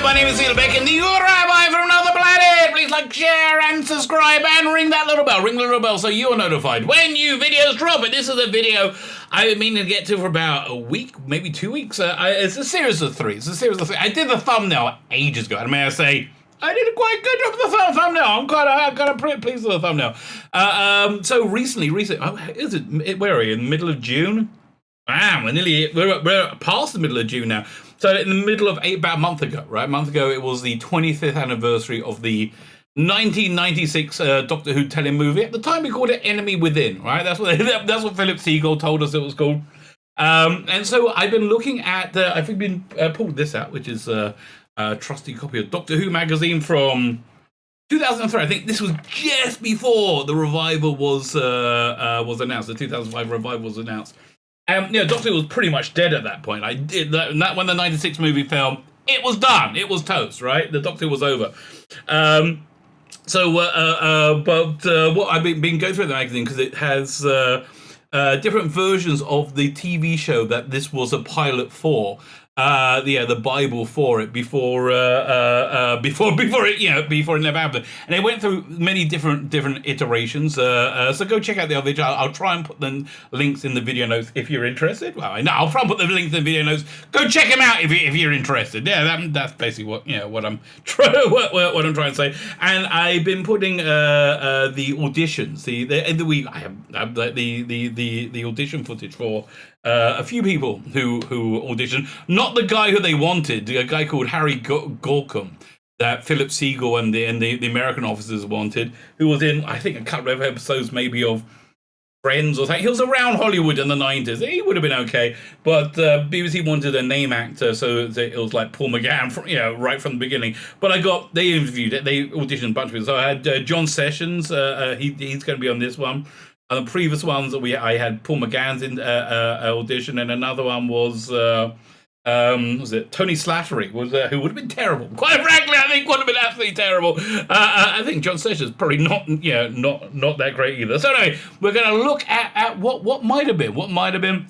my name is Tzvi Lebetkin, the Rabbi from another planet. Please like, share, and subscribe, and ring that little bell. Ring the little bell so you are notified when new videos drop. And this is a video I've been meaning to get to for about a week, maybe 2 weeks. It's a series of three. I did the thumbnail ages ago, and may I say, I did a quite good job with the thumbnail. I'm kind of pretty pleased with the thumbnail. So recently, where are we, in the middle of June? Wow, we're past the middle of June now. So in the middle of about a month ago, right? A month ago, it was the 25th anniversary of the 1996 Doctor Who telemovie. At the time, we called it Enemy Within, right? That's what Philip Segal told us it was called. And so I've been looking at, I've been pulled this out, which is a trusty copy of Doctor Who magazine from 2003. I think this was just before the revival was announced. The 2005 revival was announced. Doctor Who was pretty much dead at that point. That when the 96 movie fell, it was done. It was toast, right? The Doctor Who was over. But what I've been going through the magazine, because it has different versions of the TV show that this was a pilot for. The Bible for it before it never happened, and it went through many different iterations. So go check out the other video. I'll try and put the links in the video notes if you're interested. Well, I'll try and put the links in the video notes. Go check them out if you're interested. Yeah, that's basically what I'm trying to say. And I've been putting the auditions. I have the audition footage for a few people who auditioned. Not the guy who they wanted, a guy called Harry Gorkum, that Philip Segal and the American officers wanted, who was in, I think, a couple of episodes maybe of Friends or something. He was around Hollywood in the 90s. He would have been okay, but BBC wanted a name actor, so it was like Paul McGann, right from the beginning. But they auditioned a bunch of people. So I had John Sessions. He's going to be on this one. The previous ones I had Paul McGann's in audition, and another one was Tony Slattery, who would have been terrible. Quite frankly, I think would have been absolutely terrible. I think John Sessions probably not that great either. So anyway, we're going to look at what might have been.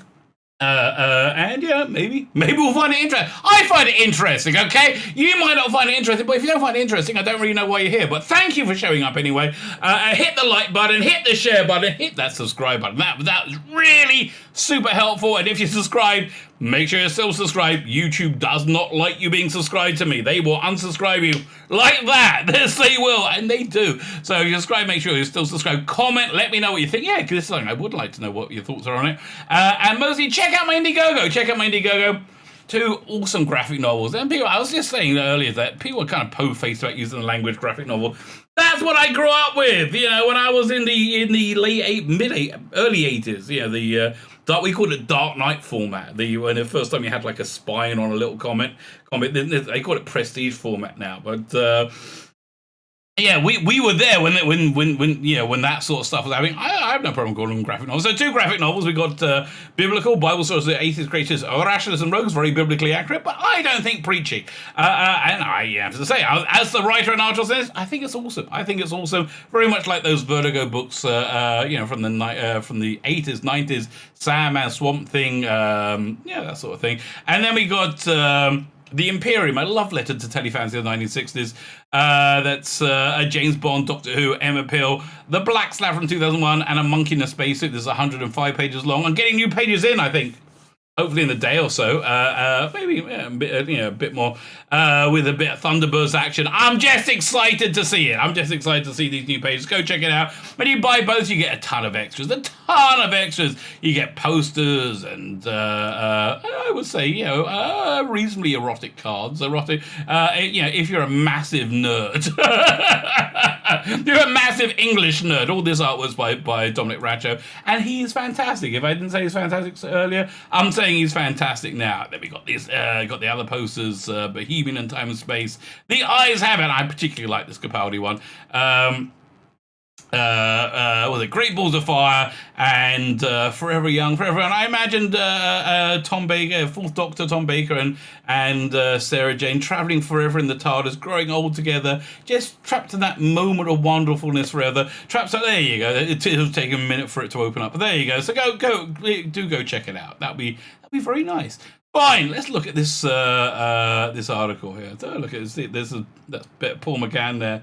And maybe we'll find it interesting. I find it interesting, okay? You might not find it interesting, but if you don't find it interesting, I don't really know why you're here. But thank you for showing up anyway. Hit the like button, hit the share button, hit that subscribe button. That was really super helpful. And if you subscribe, make sure you're still subscribed. YouTube does not like you being subscribed to me. They will unsubscribe you like that. Yes, they will, and they do. So you subscribe, make sure you're still subscribed. Comment, let me know what you think. Yeah, because this is something I would like to know what your thoughts are on it. And mostly check out my Indiegogo. 2 awesome graphic novels. And people, I was just saying earlier that people are kind of po-faced about using the language graphic novel. That's what I grew up with. When I was in the early 80s. We called it Dark Knight format. When the first time you had like a spine on a little comic. They call it Prestige format now. But we were there when that sort of stuff was happening. I have no problem calling them graphic novels. So 2 graphic novels. We got biblical Bible stories of atheist creatures, rationalists and rogues, very biblically accurate, but I don't think preachy. And I have to say, as the writer and artist says, I think it's awesome. Very much like those Vertigo books, from the 80s, 90s, Sandman, Swamp Thing, that sort of thing. And then we got The Imperium, a love letter to telefans of the 1960s. That's a James Bond, Doctor Who, Emma Peel, The Black Slab from 2001, and A Monkey in a Spacesuit. This is 105 pages long. I'm getting new pages in, I think. Hopefully in a day or so. Maybe a bit more with a bit of Thunderbirds action. I'm just excited to see it. I'm just excited to see these new pages. Go check it out. When you buy both, you get a ton of extras. You get posters and I would say reasonably erotic cards. If you're a massive nerd. You're a massive English nerd. All this art was by Dominic Racho, and he's fantastic. If I didn't say he's fantastic earlier, I'm saying he's fantastic now. Then we got this, got the other posters, Bohemian and Time and Space. The Eyes Have It. I particularly like this Capaldi one. Was it Great Balls of Fire and Forever Young, Forever Young. I imagined Tom Baker, Fourth Doctor Tom Baker and Sarah Jane traveling forever in the TARDIS, growing old together, just trapped in that moment of wonderfulness forever. Trapped. So there you go. It'll take a minute for it to open up, but there you go. So go check it out. That'd be very nice. Fine, let's look at this this article here. So look at this. There's a that's bit of Paul McGann there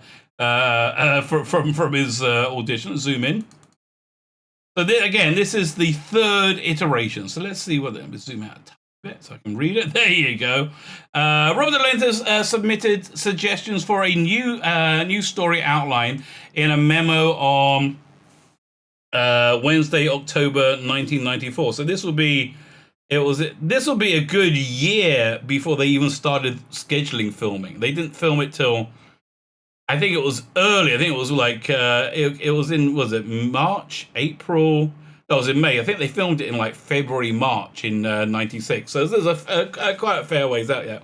from his audition. Zoom in. So again, this is the third iteration. So let's see what. Let me zoom out a bit so I can read it. There you go. Robert De Laurentiis submitted suggestions for a new story outline in a memo on Wednesday, October 1994. So this will be. This will be a good year before they even started scheduling filming. They didn't film it till, I think it was early. I think it was like it was in, was it March, April? No, it was in May. I think they filmed it in like February, March in '96. So there's quite a fair ways out yet.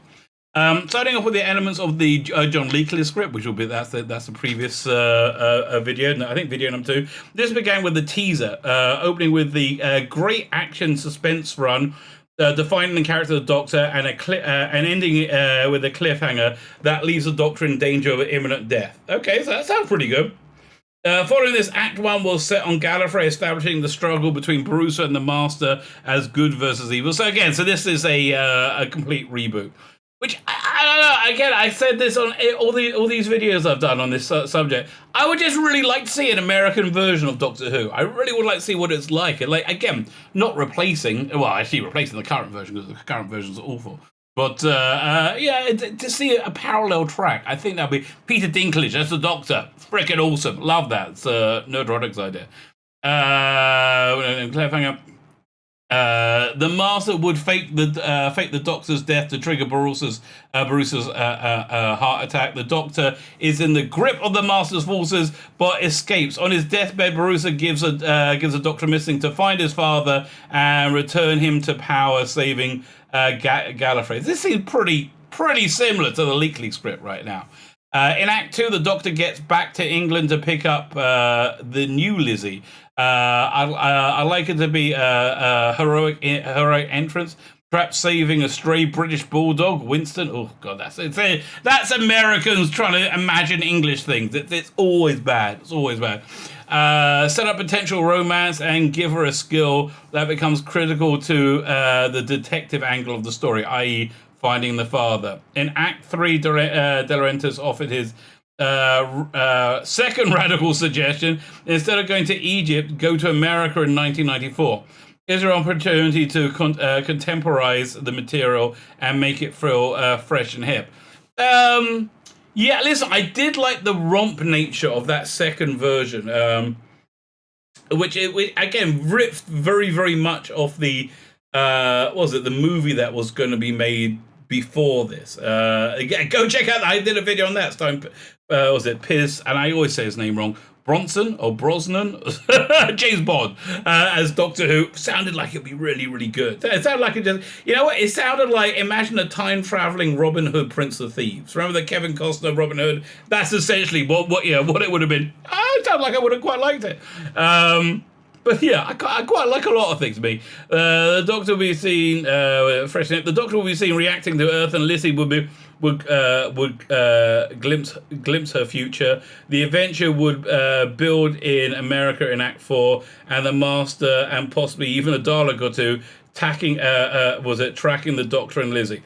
Starting off with the elements of the John Leakey script, which will be that's the previous video. No, I think video number 2. This began with the teaser, opening with the great action suspense run, defining the character of the Doctor, and ending with a cliffhanger that leaves the Doctor in danger of imminent death. Okay, so that sounds pretty good. Following this, Act 1 was set on Gallifrey, establishing the struggle between Barusa and the Master as good versus evil. So again, so this is a complete reboot. Which, I don't know, again, I said this on all these videos I've done on this subject. I would just really like to see an American version of Doctor Who. I really would like to see what it's like. And, like, again, not replacing, well, actually replacing the current version, because the current version's awful. But, yeah, to see a parallel track, I think that'd be Peter Dinklage as the Doctor. Freaking awesome. Love that. It's Nerdrotic's idea. Cliffhanger. The Master would fake the Doctor's death to trigger Barusa's heart attack. The Doctor is in the grip of the Master's forces, but escapes. On his deathbed, Barusa gives a Doctor missing to find his father and return him to power, saving Gallifrey. This seems pretty similar to the Leakey script right now. In Act 2, the Doctor gets back to England to pick up the new Lizzie. I like it to be a heroic entrance, perhaps saving a stray British bulldog, Winston. Oh God, that's Americans trying to imagine English things. It's always bad. It's always bad. Set up potential romance and give her a skill that becomes critical to the detective angle of the story, i.e. finding the father. In Act 3, De Laurentiis offered his second radical suggestion. Instead of going to Egypt, go to America in 1994. Here's your opportunity to contemporize the material and make it feel fresh and hip. Yeah, listen, I did like the romp nature of that second version, which again ripped very much off the the movie that was going to be made before this. Again, go check out. I did a video on that. It's time. Was it Piers? And I always say his name wrong. Bronson or Brosnan, James Bond as Doctor Who. Sounded like it'd be really good. It sounded like it just, you know what? It sounded like, imagine a time traveling Robin Hood, Prince of Thieves. Remember the Kevin Costner Robin Hood? That's essentially what it would have been. It sounded like I would have quite liked it. But yeah, I quite like a lot of things. Me, the Doctor will be seen freshening up. The Doctor will be seen reacting to Earth, and Lizzie would glimpse her future. The adventure would build in America in Act 4, and the Master and possibly even a Dalek or two tracking the Doctor and Lizzie.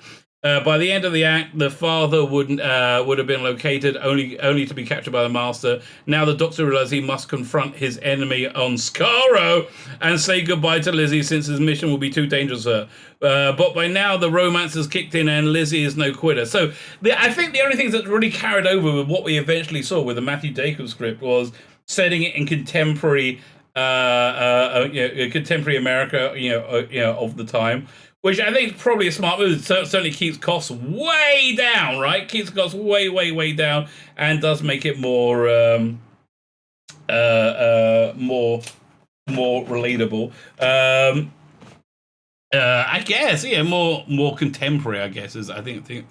By the end of the act, the father would have been located, only to be captured by the Master. Now the Doctor realizes he must confront his enemy on Skaro and say goodbye to Lizzie, since his mission will be too dangerous for her. But by now, the romance has kicked in and Lizzie is no quitter. So I think the only things that really carried over with what we eventually saw with the Matthew Dacre script was setting it in contemporary America, of the time. Which I think is probably a smart move. Certainly keeps costs way down, right? Keeps costs way down, and does make it more relatable. I guess, yeah, more contemporary. I guess is I think the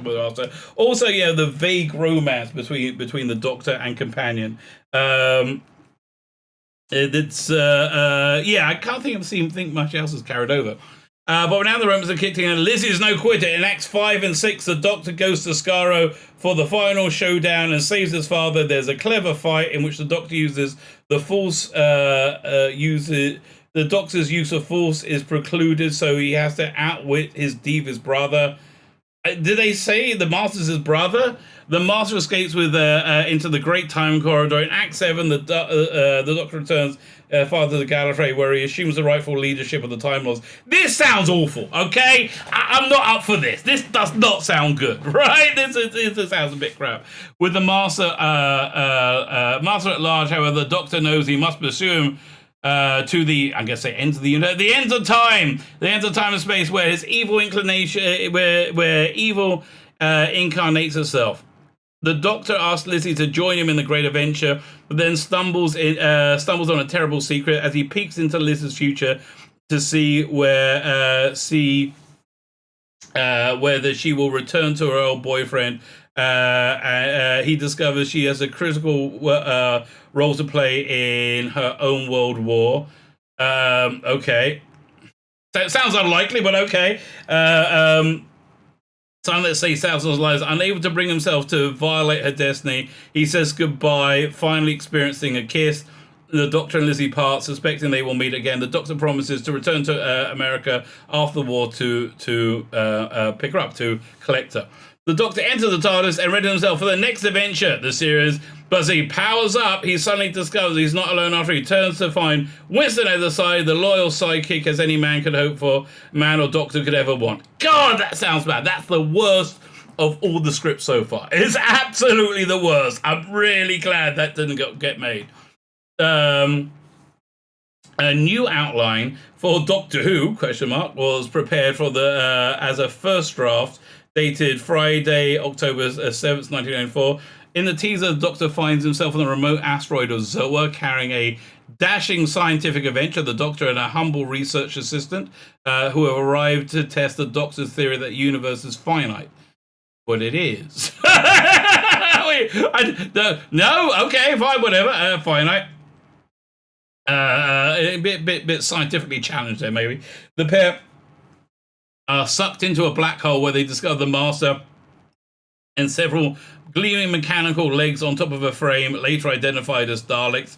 word after. Also, yeah, the vague romance between the Doctor and companion. It's I can't think much else has carried over. But now the romance are kicked in, and Lizzie is no quitter. In Acts 5 and 6, the Doctor goes to Skaro for the final showdown and saves his father. There's a clever fight in which the Doctor uses the Force, The Doctor's use of force is precluded, so he has to outwit his devious brother. Did they say the Master's his brother? The Master escapes with into the Great Time Corridor. In Act 7, the Doctor returns father to Gallifrey, where he assumes the rightful leadership of the Time Lords. This sounds awful, okay? I'm not up for this. This does not sound good, right? This sounds a bit crap. With the Master Master at large, however, the Doctor knows he must pursue him to the, I'm gonna say, ends of the universe, the ends of time and space, where his evil inclination, where evil incarnates itself. The Doctor asks Lizzie to join him in the great adventure, but then stumbles on a terrible secret as he peeks into Liz's future to see whether she will return to her old boyfriend. He discovers she has a critical role to play in her own world war. Okay. So it sounds unlikely, but okay. Time that saves thousands of lives, unable to bring himself to violate her destiny, he says goodbye, finally experiencing a kiss. The Doctor and Lizzie part, suspecting they will meet again. The Doctor promises to return to America after the war to pick her up, to collect her. The Doctor enters the TARDIS and readies himself for the next adventure, the series. But as he powers up, he suddenly discovers he's not alone after he turns to find Winston at the side, the loyal sidekick as any man could hope for, man or Doctor could ever want. God, that sounds bad. That's the worst of all the scripts so far. It's absolutely the worst. I'm really glad that didn't get made. A new outline for Doctor Who, ? Was prepared for the as a first draft, dated Friday, October 7th, 1994. In the teaser, the Doctor finds himself on the remote asteroid of Zoa, carrying a dashing scientific adventure. The Doctor and a humble research assistant who have arrived to test the Doctor's theory that the universe is finite. But it is. No, okay, fine, whatever. Finite. A bit scientifically challenged there, maybe. The pair are sucked into a black hole where they discover the Master and several gleaming mechanical legs on top of a frame, later identified as Daleks.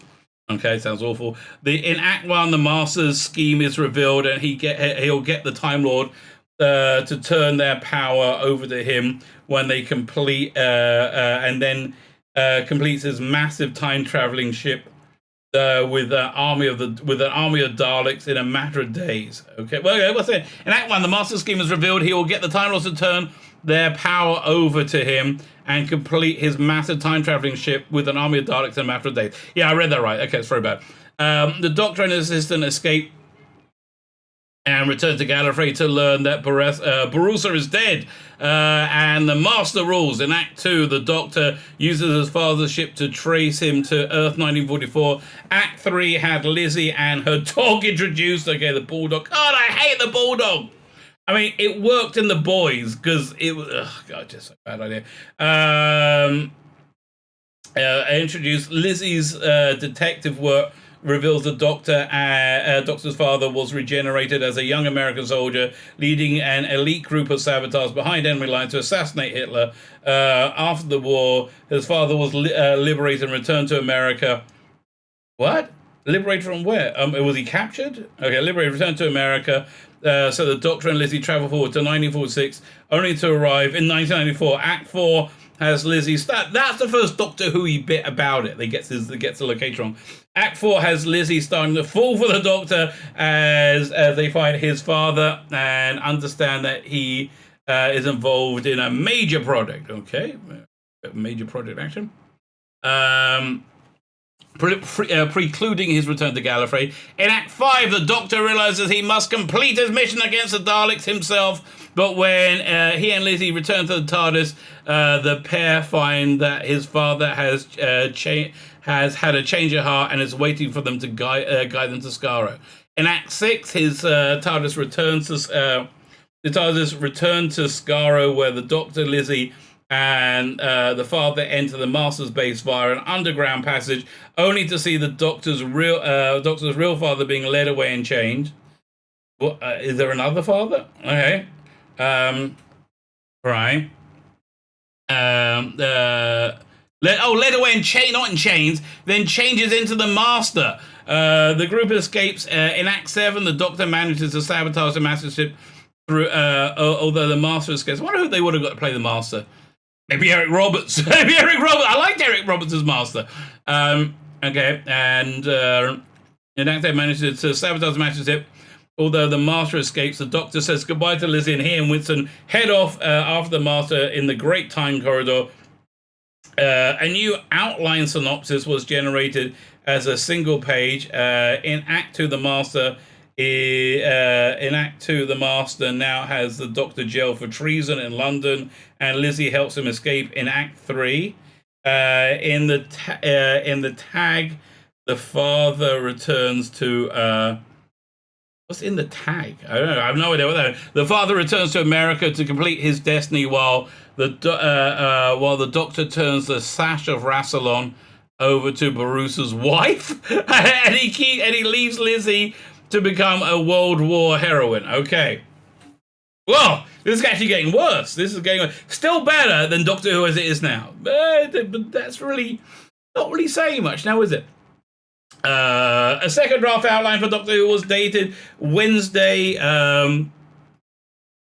Okay, sounds awful. In Act 1, the Master's scheme is revealed, and he'll get the Time Lord to turn their power over to him when they complete and then completes his massive time traveling ship with an army of Daleks in a matter of days. Okay, well, what's it? In Act 1, the Master scheme is revealed. He will get the Time Lords to turn their power over to him and complete his massive time-traveling ship with an army of Daleks in a matter of days. Yeah, I read that right. Okay, it's very bad. The Doctor and his assistant escape and return to Gallifrey to learn that Barusa is dead. And the Master rules. In Act 2, the Doctor uses his father's ship to trace him to Earth 1944. Act 3 had Lizzie and her dog introduced. Okay, the bulldog. God, I hate the bulldog. I mean, it worked in The Boys because it was, God, just a bad idea. I introduced Lizzie's detective work, reveals the Doctor's father was regenerated as a young American soldier, leading an elite group of saboteurs behind enemy lines to assassinate Hitler. After the war, his father was liberated and returned to America. What? Liberated from where? Was he captured? Okay, liberated, returned to America. So the Doctor and Lizzie travel forward to 1946, only to arrive in 1994. Act 4 has Lizzie that's the first Doctor Who-y bit about it. They gets the location wrong. Act 4 has Lizzie starting to fall for the Doctor as they find his father and understand that he is involved in a major project. Okay, major project action. Precluding his return to Gallifrey. In Act 5, the Doctor realizes he must complete his mission against the Daleks himself, but when he and Lizzie return to the TARDIS, the pair find that his father has had a change of heart and is waiting for them to guide them to Skaro. In Act 6, his TARDIS returns to Skaro, where the Doctor, Lizzie, and the father enter the Master's base via an underground passage, only to see the Doctor's real father being led away in chains. What, is there another father? Okay. Right. led away not in chains, then changes into the Master. The group escapes. In Act 7, the Doctor manages to sabotage the Master ship through, although the Master escapes. I wonder who they would have got to play the Master. Maybe Eric Roberts. Maybe Eric Roberts. I liked Eric Roberts as Master. Okay, and in Act 8 manages to sabotage the Master ship. Although the Master escapes, the Doctor says goodbye to Lizzie, and he and Winston head off after the Master in the Great Time Corridor. A new outline synopsis was generated as a single page. In Act 2, the Master now has the Doctor jailed for treason in London, and Lizzie helps him escape. In Act 3, in the tag, the father returns to. What's in the tag? I don't know. I have no idea what that is. The father returns to America to complete his destiny, while the Doctor turns the sash of Rassilon over to Barusa's wife, and he leaves Lizzie to become a World War heroine. Okay. Well, this is actually getting worse. This is getting still better than Doctor Who as it is now, but that's really not really saying much now, is it? A second draft outline for Doctor Who was dated Wednesday.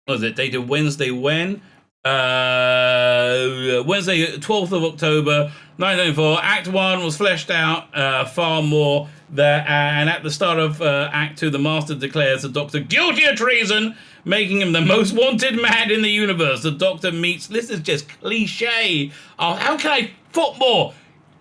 Was it dated Wednesday when? Wednesday, 12th of October, 1994. Act 1 was fleshed out far more there, and at the start of Act 2, the Master declares the Doctor guilty of treason, making him the most wanted man in the universe. The Doctor meets. This is just cliche. Oh, how can I put more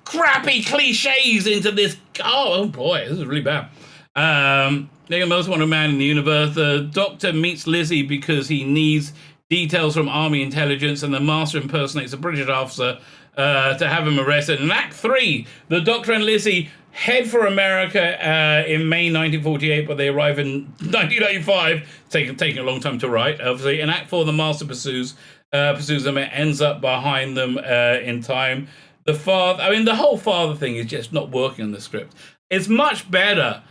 crappy cliches into this? Oh boy, this is really bad. The most wanted man in the universe. The Doctor meets Lizzie because he needs details from Army intelligence, and the Master impersonates a British officer to have him arrested. In Act 3, the Doctor and Lizzie head for America in May 1948, but they arrive in 1995. Taking a long time to write, obviously. In Act 4, the Master pursues them. It ends up behind them in time. The whole father thing is just not working in the script. It's much better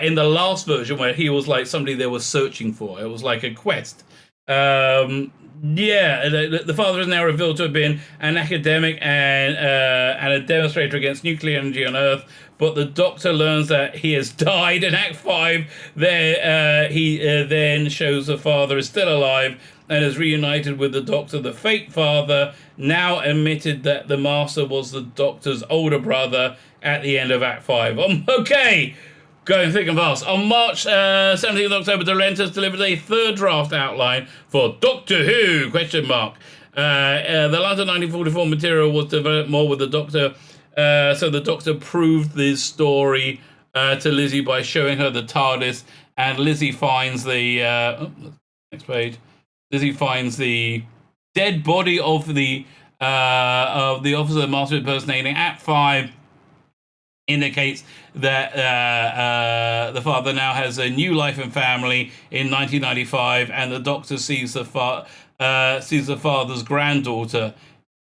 in the last version, where he was like somebody they were searching for. It was like a quest. The father is now revealed to have been an academic and a demonstrator against nuclear energy on Earth, but the Doctor learns that he has died. In Act 5, he then shows the father is still alive and is reunited with the Doctor. The fake father now admitted that the Master was the Doctor's older brother at the end of Act 5. Okay, going thick and fast. On March 17th of October, De Laurentiis delivered a third draft outline for Doctor Who, ? The London 1944 material was developed more with the Doctor, so the Doctor proved this story to Lizzie by showing her the TARDIS, and Lizzie finds the... next page. Lizzie finds the dead body of the officer the Master impersonating. Act 5 indicates that the father now has a new life and family in 1995, and the Doctor sees the father's granddaughter.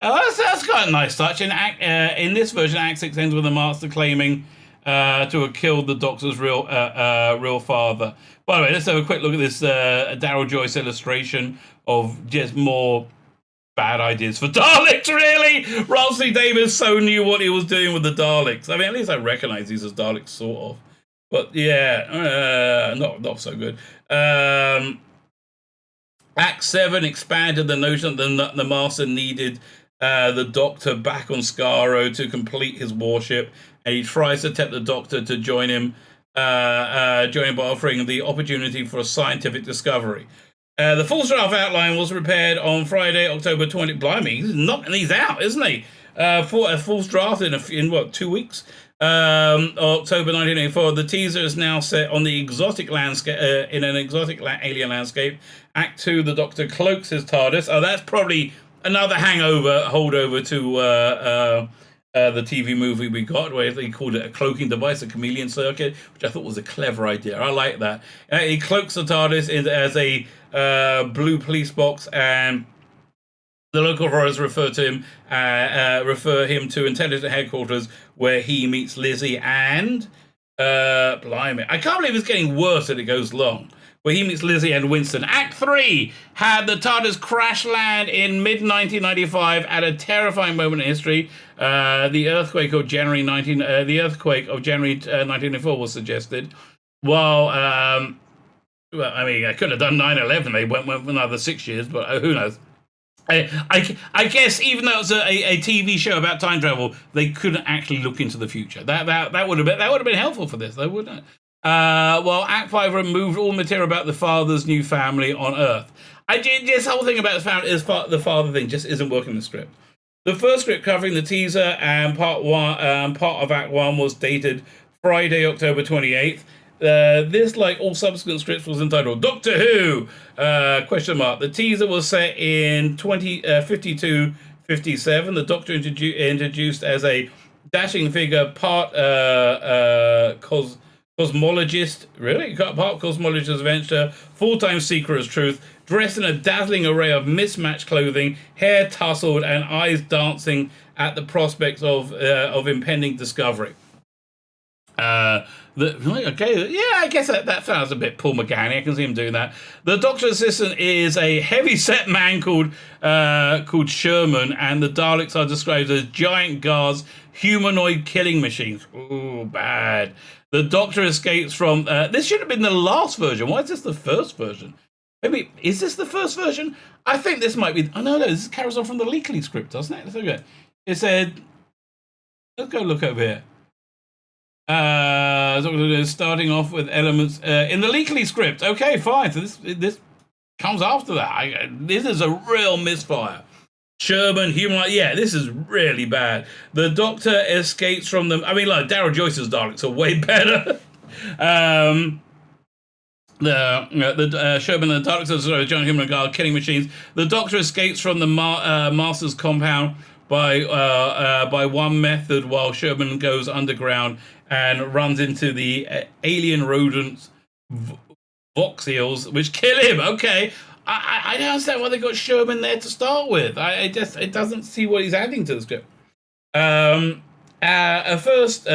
That's got a nice touch. In this version, Act 6 ends with the Master claiming to have killed the Doctor's real father. By the way, let's have a quick look at this Daryl Joyce illustration of just more bad ideas for Daleks, really. Ralston Davis so knew what he was doing with the Daleks. I mean, at least I recognize these as Daleks, sort of. But yeah, not so good. Act 7 expanded the notion that the Master needed the Doctor back on Skaro to complete his warship, and he tries to tempt the Doctor to join him by offering the opportunity for a scientific discovery. The full draft outline was prepared on Friday, October 20. Blimey, he's knocking these out, isn't he? For a full draft in 2 weeks? October 1984. The teaser is now set on the exotic landscape, in an exotic alien landscape. Act 2, the Doctor cloaks his TARDIS. Oh, that's probably another holdover to the TV movie we got, where they called it a cloaking device, a chameleon circuit, which I thought was a clever idea. I like that. He cloaks the TARDIS as a blue police box, and the local authorities refer him to intelligence headquarters, where he meets Lizzie and blimey, I can't believe it's getting worse as it goes along. where he meets Lizzie and Winston. Act 3 had the TARDIS crash land in mid-1995 at a terrifying moment in history. The earthquake of January 1994 was suggested. While, well, I mean, I could have done 9/11. They went for another 6 years, but who knows? I guess even though it's a TV show about time travel, they couldn't actually look into the future. That would have been helpful for this, though, wouldn't it? Well, Act 5 removed all material about the father's new family on Earth. This whole thing about the father thing just isn't working in the script. The first script covering the teaser and part of Act 1 was dated Friday, October 28th. This, like all subsequent scripts, was entitled Doctor Who? ? The teaser was set in 52-57. The Doctor introduced as a dashing figure, part cosmologist, part cosmologist adventure, full-time seeker of truth, dressed in a dazzling array of mismatched clothing, hair tousled, and eyes dancing at the prospects of impending discovery. I guess that sounds a bit Paul McGann. I can see him doing that. The Doctor's assistant is a heavy-set man called Sherman, and the Daleks are described as giant guards, humanoid killing machines. Ooh, bad. The Doctor escapes from... this should have been the last version. Why is this the first version? Maybe... Is this the first version? I think this might be... Oh, no, this carries on from the Leakley script, doesn't it? Let's look at it. It said... Let's go look over here. Starting off with elements in the Leakley script. Okay, fine. So this comes after that. This is a real misfire. Sherman, human, yeah, this is really bad. The Doctor escapes from them. I mean, like Darryl Joyce's Daleks are way better. The Sherman and the Daleks are giant human guard killing machines. The Doctor escapes from the Master's compound by one method, while Sherman goes underground and runs into the alien rodents, Vox eels, which kill him. Okay, I don't understand why they got Sherman there to start with. It doesn't see what he's adding to the script. A first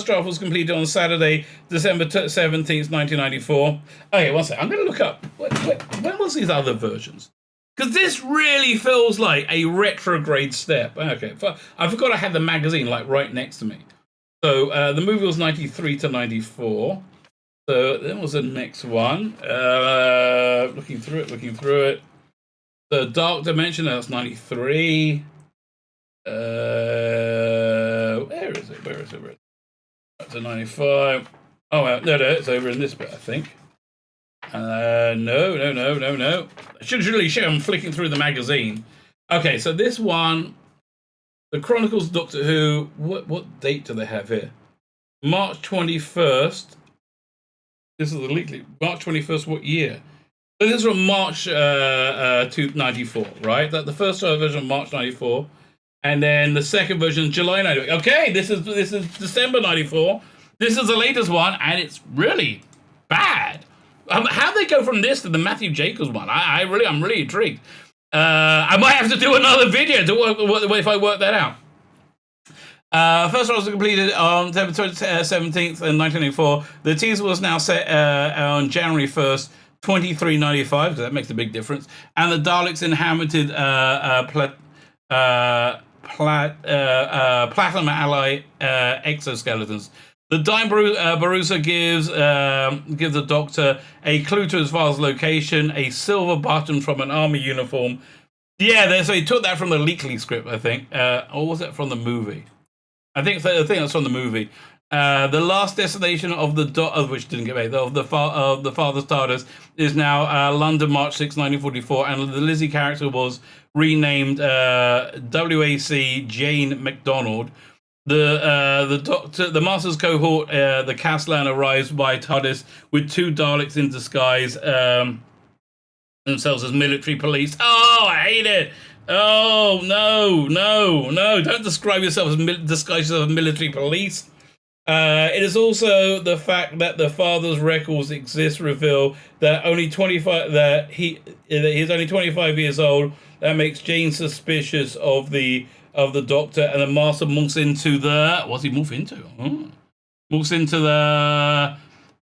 draft was completed on Saturday, December 17th, 1994. Okay, one second. I'm going to look up when was these other versions. Because this really feels like a retrograde step. Okay, I forgot I had the magazine like right next to me. So the movie was 93 to 94. So that was the next one. Looking through it. The Dark Dimension, that's 93. Where is it? That's a 95. Oh, no, it's over in this bit, I think. No. I should really show I'm flicking through the magazine. Okay, so this one, The Chronicles of Doctor Who, what date do they have here? March 21st. This is the Leakley. March 21st, what year? So this is from March 94, right? That the first version of March 94. And then the second version, July 94. Okay, this is December 94. This is the latest one, and it's really bad. How they go from this to the Matthew Jacobs one? I'm really intrigued. I might have to do another video to work if I work that out. First one was completed on September 17th, 1984. The teaser was now set on January 1st, 2395, because that makes a big difference. And the Daleks inhabited platinum ally exoskeletons. The Dime Barusa gives the Doctor a clue to his father's location, a silver button from an army uniform. Yeah, so he took that from the Leakley script, I think. Or was it from the movie? I think that's from the movie. The last destination of which didn't get made, of the father's TARDIS is now London, March 6, 1944, and the Lizzie character was renamed WAC Jane MacDonald. The Doctor, the Master's cohort, the Castellan arrives by TARDIS with two Daleks in disguise, themselves as military police. Oh, I hate it. Oh, no. Don't describe yourself as disguise yourself as military police. It is also the fact that the father's records exist reveal that he is only 25 years old. That makes Jane suspicious of the Doctor, and the Master moves into the... What's he move into? Moves into the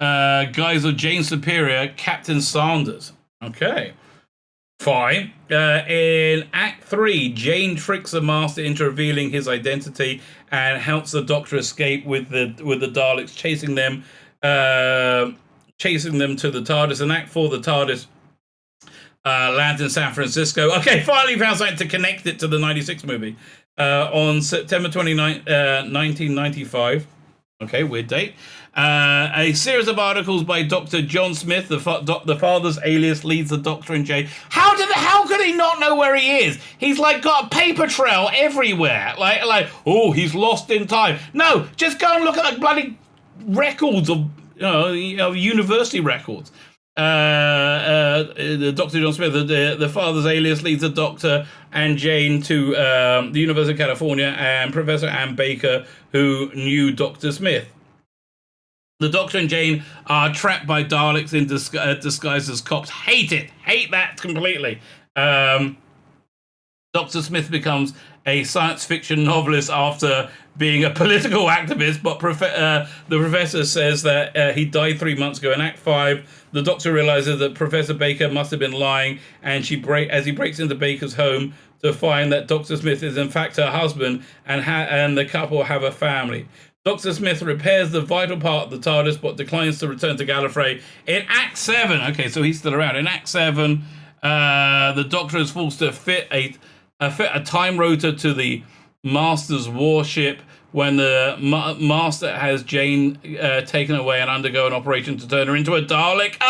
guise of Jane Superior, Captain Sanders. Okay. Fine. In Act 3, Jane tricks the Master into revealing his identity and helps the Doctor escape with the Daleks, chasing them to the TARDIS. In Act 4, the TARDIS lands in San Francisco. Okay, finally found something to connect it to the 96 movie. On September 29th, 1995. Okay, weird date. A series of articles by Dr. John Smith, the father's alias, leads the Doctor and Jane. How could he not know where he is? He's like got a paper trail everywhere. Like, oh, he's lost in time. No, just go and look at the bloody records of university records. The Dr. John Smith, the father's alias, leads the Doctor and Jane to the University of California and Professor Ann Baker, who knew Dr. Smith. The Doctor and Jane are trapped by Daleks in disguised as cops. Hate it. Hate that completely. Dr. Smith becomes a science fiction novelist after being a political activist, but the professor says that he died 3 months ago. In Act 5, the Doctor realizes that Professor Baker must have been lying, and as he breaks into Baker's home to find that Dr. Smith is in fact her husband, and the couple have a family. Dr. Smith repairs the vital part of the TARDIS, but declines to return to Gallifrey. In Act 7, okay, so he's still around. In Act 7, the Doctor is forced to fit a time rotor to the Master's warship when the Master has Jane taken away and undergo an operation to turn her into a Dalek.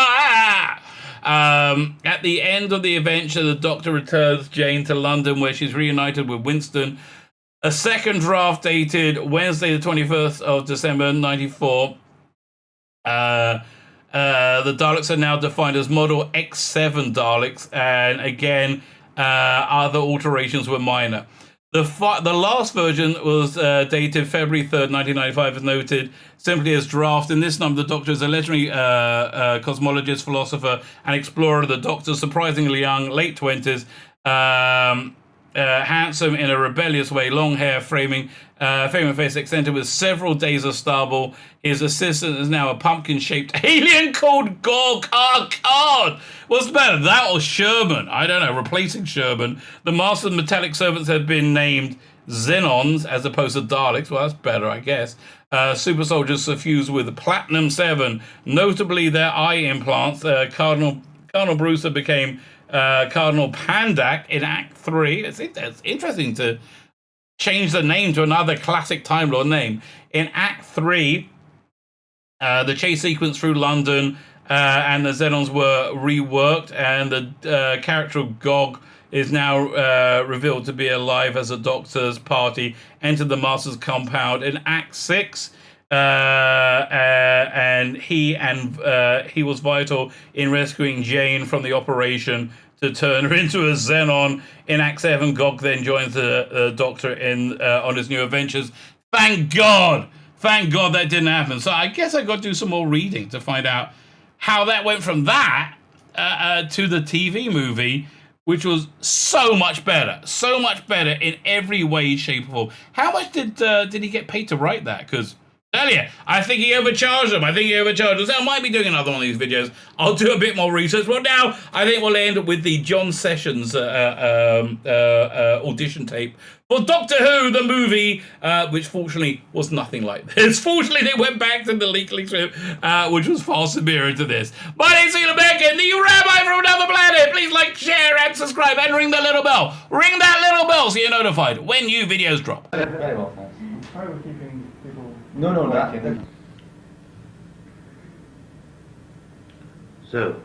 At the end of the adventure, the Doctor returns Jane to London, where she's reunited with Winston. A second draft dated Wednesday, the 21st of December, 94. The Daleks are now defined as Model X7 Daleks, and again, other alterations were minor. The last version was dated February 3rd, 1995, as noted simply as draft. In this number, the Doctor is a legendary cosmologist, philosopher, and explorer. The Doctor, surprisingly young, late 20s, handsome in a rebellious way, long hair, framing face accented with several days of stubble. His assistant is now a pumpkin-shaped alien called Gorg. Oh, God! What's better, that or Sherman? I don't know, replacing Sherman. The Master's metallic servants have been named Xenons as opposed to Daleks. Well, that's better, I guess. Super soldiers suffused with Platinum-7, notably their eye implants. Cardinal Brewster became Cardinal Pandak in Act 3. It's interesting to change the name to another classic Time Lord name. In Act 3, the chase sequence through London and the Xenons were reworked, and the character of Gog is now revealed to be alive as the Doctor's party entered the Master's compound. In Act 6, and he was vital in rescuing Jane from the operation to turn her into a Xenon. In Act 7, Gog then joins the Doctor on his new adventures. Thank God that didn't happen. So I guess I got to do some more reading to find out how that went from that to the TV movie, which was so much better in every way, shape, or form. How much did he get paid to write that? Because tell you, I think he overcharged them. So I might be doing another one of these videos. I'll do a bit more research. Well, now I think we'll end with the John Sessions audition tape for Doctor Who, the movie, which fortunately was nothing like this. Fortunately, they went back to the leak script, which was far superior to this. My name's Tzvi Lebetkin, the Rabbi from another planet. Please like, share, and subscribe, and ring the little bell. Ring that little bell so you're notified when new videos drop. Very well, thanks. Sorry we're keeping people... No, that. So,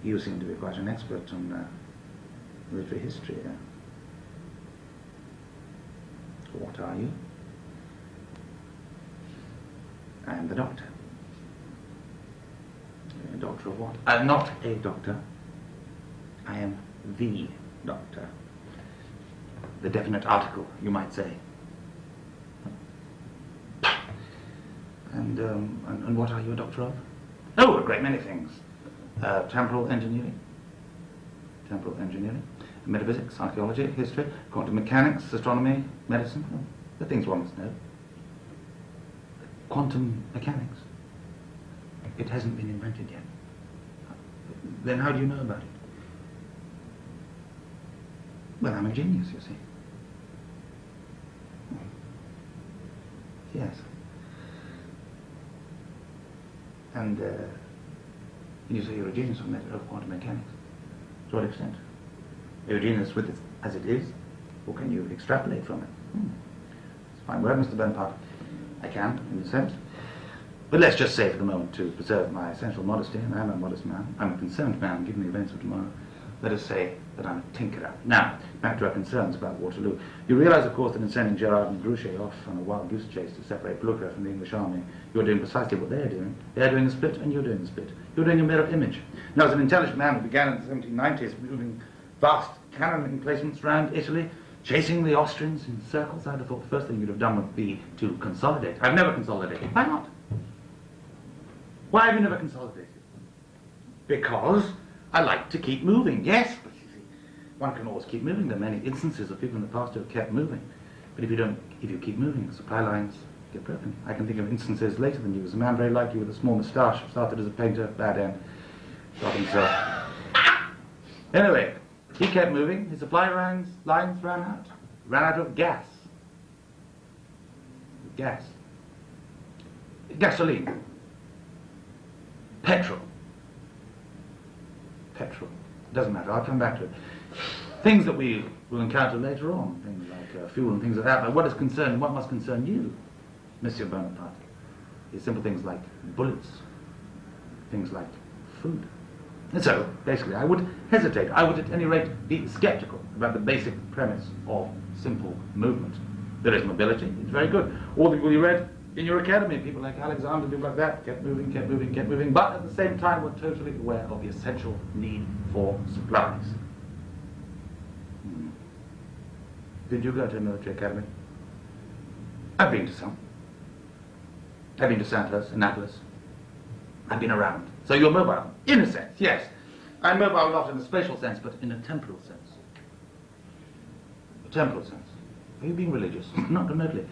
you seem to be quite an expert on military history. What are you? I am the Doctor. A doctor of what? Not a doctor. I am the Doctor. The definite article, you might say. And what are you a doctor of? Oh, a great many things. Temporal engineering, metaphysics, archaeology, history, quantum mechanics, astronomy, medicine, the things one must know. quantum mechanics. It hasn't been invented yet. Then how do you know about it? Well, I'm a genius, you see. Yes. And you say you're a genius on the matter of quantum mechanics. To what extent? You're a genius with it as it is, or can you extrapolate from it? It's a fine word, Mr. Bonaparte. I can, in a sense. But let's just say for the moment, to preserve my essential modesty, and I am a modest man, I'm a concerned man given the events of tomorrow, let us say that I'm a tinkerer. Now, back to our concerns about Waterloo. You realise, of course, that in sending Gerard and Grouchet off on a wild goose chase to separate Blucher from the English army, you're doing precisely what they're doing. They're doing a split, and you're doing a split. You're doing a mirror image. Now, as an intelligent man who began in the 1790s, moving vast cannon emplacements around Italy, chasing the Austrians in circles, I'd have thought the first thing you'd have done would be to consolidate. I've never consolidated. Why not? Why have you never consolidated? Because I like to keep moving. Yes, but you see, one can always keep moving. There are many instances of people in the past who have kept moving. But if you keep moving, supply lines get broken. I can think of instances later than you. There's a man very like you with a small moustache, started as a painter, bad end, got himself. Anyway, he kept moving. His supply lines ran out of gas. Gas. Gasoline. Petrol. Doesn't matter, I'll come back to it. Things that we will encounter later on, things like fuel and things like that, but what must concern you, Monsieur Bonaparte, is simple things like bullets, things like food. And so, basically, I would hesitate. I would, at any rate, be skeptical about the basic premise of simple movement. There is mobility, it's very good. All the people you read in your academy, people like Alexander, people like that, kept moving, but at the same time were totally aware of the essential need for supplies. Did you go to a military academy? I've been to some. I've been to Santos, Annapolis. I've been around. So you're mobile, in a sense, yes. I'm mobile not in a spatial sense, but in a temporal sense. A temporal sense. Are you being religious? Not remotely.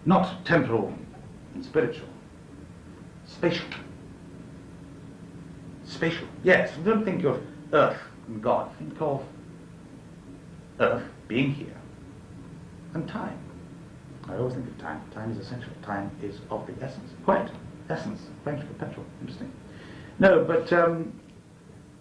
Not temporal and spiritual. Spatial. Spatial. Yes, don't think of Earth and God. Think of Earth being here and time. I always think of time. Time is essential. Time is of the essence. Quite. Essence. French for petrol. Interesting. No, but the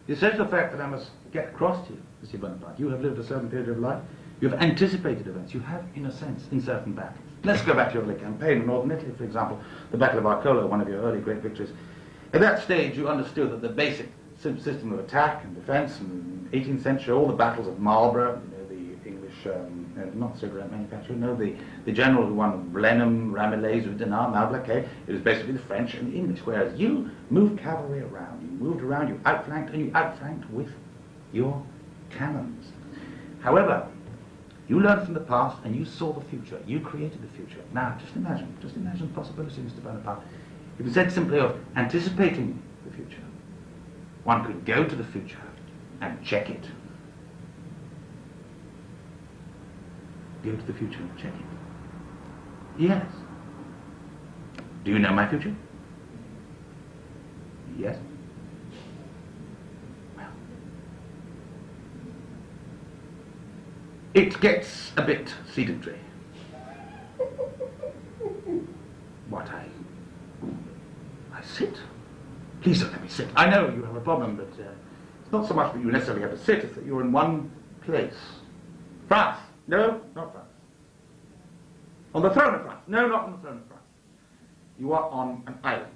essential fact that I must get across to you, Monsieur Bonaparte, you have lived a certain period of life. You have anticipated events. You have, in a sense, in certain battles. Let's go back to your early campaign in northern Italy, for example, the Battle of Arcola, one of your early great victories. At that stage, you understood that the basic system of attack and defense in the 18th century, all the battles of Marlborough, you know, the English, not cigarette manufacturer, no, the general who won Blenheim, Ramillies, Oudenarde, Malplaquet, it was basically the French and the English, whereas you moved cavalry around, you moved around, you outflanked, and you outflanked with your cannons. However, you learned from the past and you saw the future. You created the future. Now, just imagine the possibility, Mr. Bonaparte. If you said simply of anticipating the future, one could go to the future and check it. Go to the future and check it. Yes. Do you know my future? Yes. It gets a bit sedentary. What, I sit? Please don't let me sit. I know you have a problem, but it's not so much that you necessarily have to sit, it's that you're in one place. France. No, not France. On the throne of France. No, not on the throne of France. You are on an island.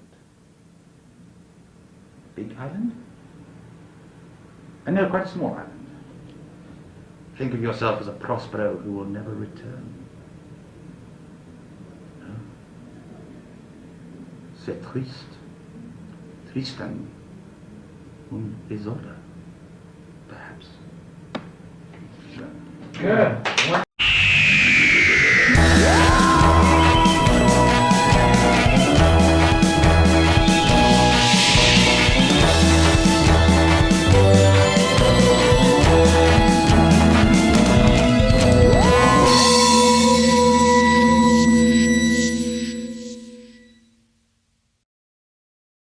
A big island? And no, quite a small island. Think of yourself as a Prospero who will never return. No? C'est triste. Tristan und Isolde, perhaps. Good.